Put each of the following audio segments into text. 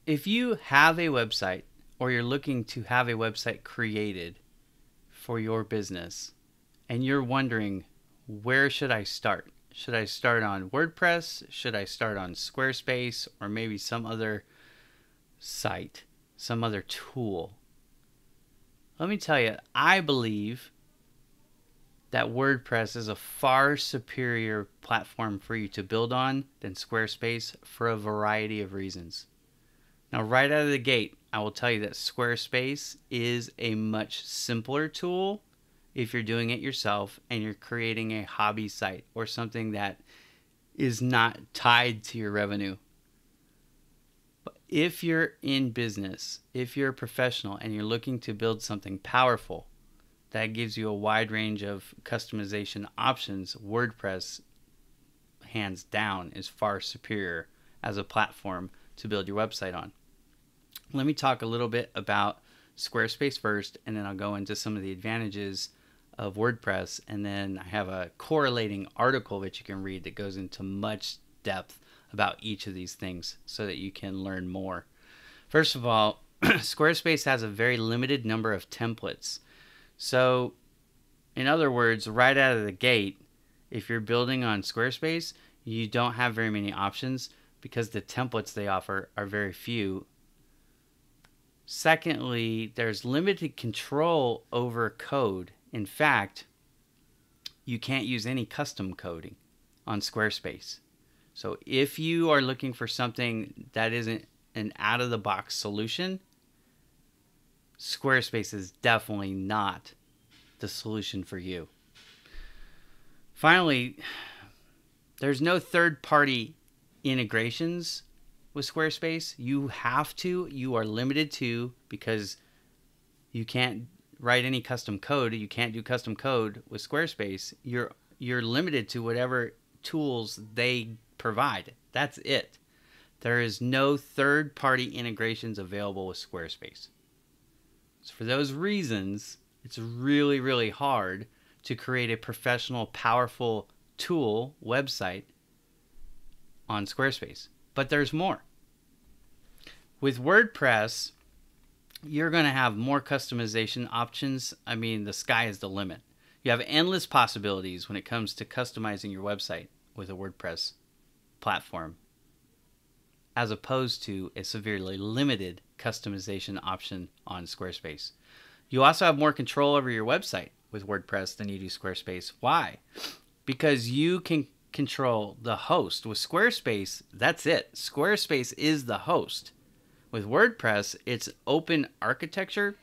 if you have a website or you're looking to have a website created for your business and you're wondering, where should I start? Should I start on WordPress? Should I start on Squarespace or maybe some other site, some other tool? Let me tell you, I believe that WordPress is a far superior platform for you to build on than Squarespace for a variety of reasons. Now, right out of the gate, I will tell you that Squarespace is a much simpler tool if you're doing it yourself and you're creating a hobby site or something that is not tied to your revenue. But if you're in business, if you're a professional and you're looking to build something powerful that gives you a wide range of customization options, WordPress, hands down, is far superior as a platform to build your website on. Let me talk a little bit about Squarespace first, and then I'll go into some of the advantages of WordPress, and then I have a correlating article that you can read that goes into much depth about each of these things so that you can learn more. First of all, Squarespace has a very limited number of templates. So, in other words, right out of the gate, if you're building on Squarespace, you don't have very many options because the templates they offer are very few. Secondly, there's limited control over code. In fact, you can't use any custom coding on Squarespace. So if you are looking for something that isn't an out-of-the-box solution, Squarespace is definitely not the solution for you. Finally, there's no third-party integrations with Squarespace. You are limited to, because you can't write any custom code. You can't do custom code with Squarespace. You're limited to whatever tools they provide. That's it. There is no third-party integrations available with Squarespace. So for those reasons, it's really, really hard to create a professional, powerful tool website on Squarespace. But there's more. With WordPress, you're going to have more customization options. I mean, the sky is the limit. You have endless possibilities when it comes to customizing your website with a WordPress platform, as opposed to a severely limited customization option on Squarespace. You also have more control over your website with WordPress than you do Squarespace. Why? Because you can control the host. With Squarespace, that's it. Squarespace is the host. With WordPress, it's open architecture.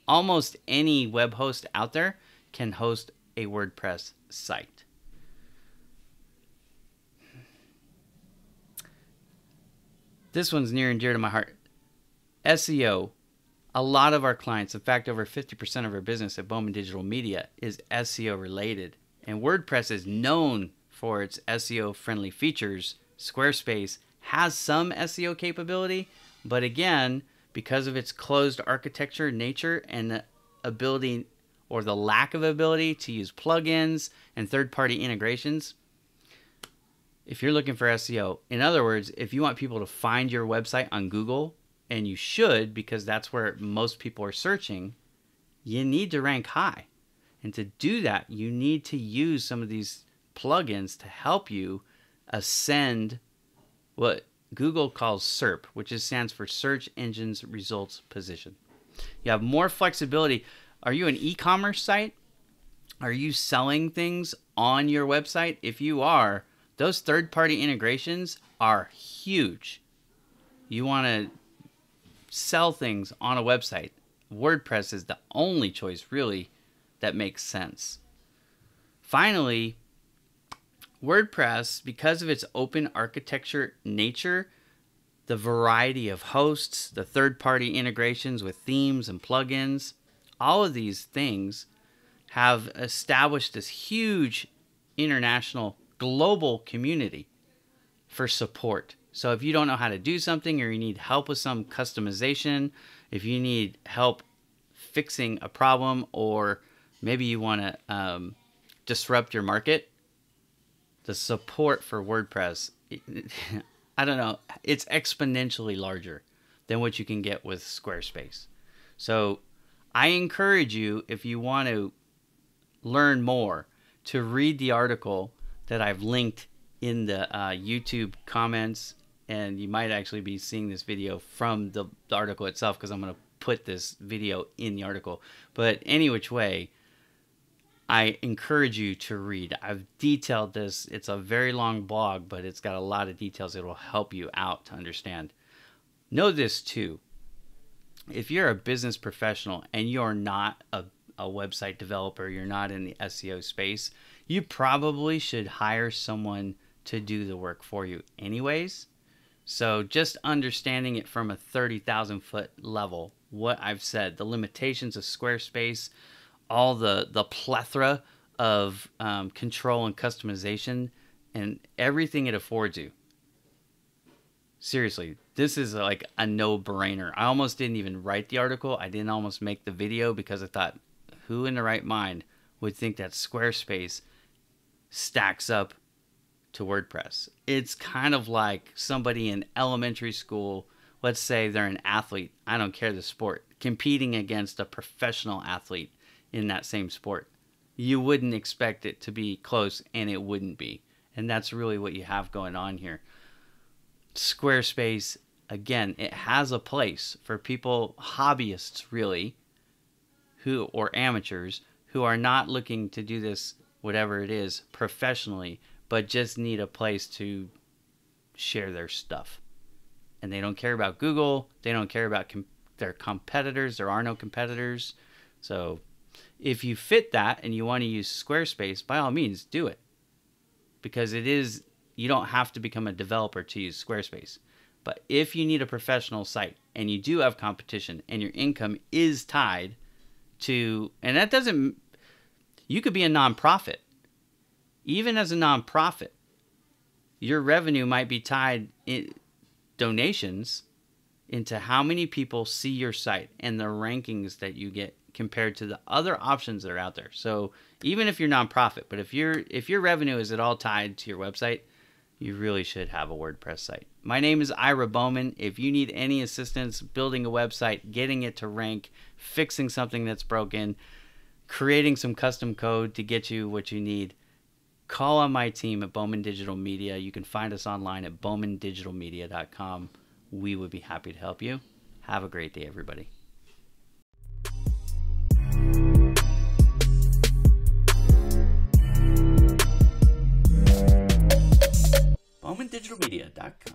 Almost any web host out there can host a WordPress site. This one's near and dear to my heart. SEO. A lot of our clients, in fact, over 50% of our business at Bowman Digital Media is SEO related. And WordPress is known for its SEO friendly features. Squarespace has some SEO capability, but again, because of its closed architecture nature and the ability or the lack of ability to use plugins and third-party integrations, if you're looking for SEO, in other words, if you want people to find your website on Google, and you should because that's where most people are searching, you need to rank high. And to do that, you need to use some of these plugins to help you ascend what Google calls SERP, which stands for Search Engines Results Position. You have more flexibility. Are you an e-commerce site? Are you selling things on your website? If you are, those third-party integrations are huge. You want to sell things on a website. WordPress is the only choice, really, that makes sense. Finally, WordPress, because of its open architecture nature, the variety of hosts, the third-party integrations with themes and plugins, all of these things have established this huge international, global community for support. So if you don't know how to do something, or you need help with some customization, if you need help fixing a problem, or maybe you want to disrupt your market, the support for WordPress, I don't know, it's exponentially larger. than what you can get with Squarespace. So I encourage you, if you want to learn more, to read the article that I've linked in the YouTube comments, and you might actually be seeing this video from the article itself, because I'm going to put this video in the article. But any which way, I encourage you to read. I've detailed this. It's a very long blog, but it's got a lot of details that will help you out to understand. Know this too. If you're a business professional and you're not a website developer, you're not in the SEO space, you probably should hire someone to do the work for you anyways. So just understanding it from a 30,000 foot level, what I've said, the limitations of Squarespace, all the plethora of control and customization, and everything it affords you. Seriously, this is like a no-brainer. I almost didn't even write the article. I didn't almost make the video because I thought, who in the right mind would think that Squarespace stacks up to WordPress? It's kind of like somebody in elementary school, let's say they're an athlete, I don't care the sport, competing against a professional athlete in that same sport. You wouldn't expect it to be close, and it wouldn't be. And that's really what you have going on here. Squarespace, again, it has a place for people, hobbyists really, or amateurs, who are not looking to do this, whatever it is, professionally, but just need a place to share their stuff. And they don't care about Google. They don't care about their competitors. There are no competitors. So if you fit that and you want to use Squarespace, by all means, do it. Because you don't have to become a developer to use Squarespace. But if you need a professional site and you do have competition and your income is tied to, and that doesn't, you could be a nonprofit. Even as a nonprofit, your revenue might be tied in donations into how many people see your site and the rankings that you get compared to the other options that are out there. So even if you're nonprofit, but if your revenue is at all tied to your website, you really should have a WordPress site. My name is Ira Bowman. If you need any assistance building a website, getting it to rank, fixing something that's broken, creating some custom code to get you what you need, call on my team at Bowman Digital Media. You can find us online at bowmandigitalmedia.com. We would be happy to help you. Have a great day, everybody. bowmandigitalmedia.com